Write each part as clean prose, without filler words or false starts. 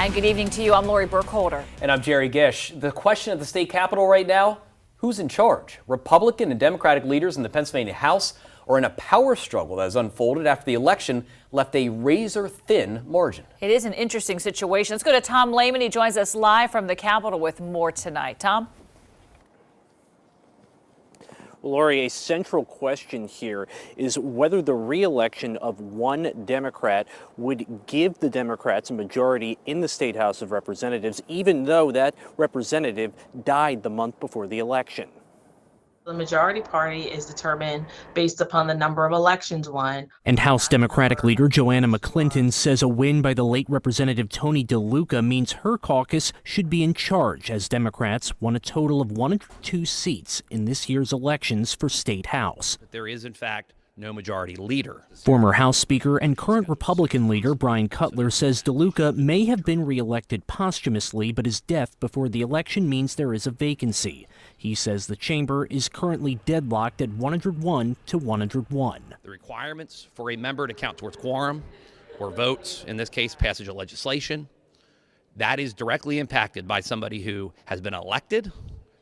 And good evening to you. I'm Lori Burkholder. And I'm Jerry Gish. The question at the state capitol right now, who's in charge? Republican and Democratic leaders in the Pennsylvania House are in a power struggle that has unfolded after the election left a razor-thin margin. It is an interesting situation. Let's go to Tom Lehman. He joins us live from the Capitol with more tonight. Tom? Lori, a central question here is whether the re-election of one Democrat would give the Democrats a majority in the State House of Representatives, even though that representative died the month before the election. The majority party is determined based upon the number of elections won. And House Democratic leader Joanna McClinton says a win by the late Representative Tony DeLuca means her caucus should be in charge, as Democrats won a total of 102 seats in this year's elections for State House. There is, in fact, no majority leader. Former House Speaker and current Republican leader Brian Cutler says DeLuca may have been reelected posthumously, but his death before the election means there is a vacancy. He says the chamber is currently deadlocked at 101 to 101. The requirements for a member to count towards quorum or votes, in this case passage of legislation, that is directly impacted by somebody who has been elected,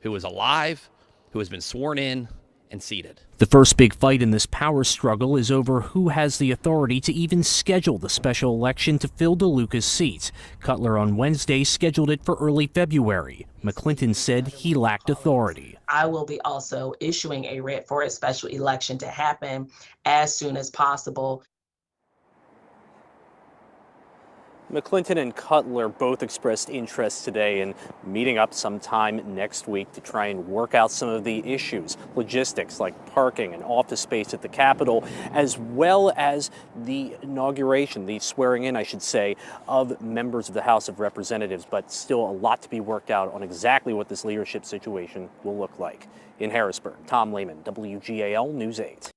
who is alive, who has been sworn in and seated. The first big fight in this power struggle is over who has the authority to even schedule the special election to fill DeLuca's seat. Cutler on Wednesday scheduled it for early February. McClinton said he lacked authority. I will be also issuing a writ for a special election to happen as soon as possible. McClinton and Cutler both expressed interest today in meeting up sometime next week to try and work out some of the issues, logistics like parking and office space at the Capitol, as well as the inauguration, the swearing in, I should say, of members of the House of Representatives. But still a lot to be worked out on exactly what this leadership situation will look like. In Harrisburg, Tom Lehman, WGAL News 8.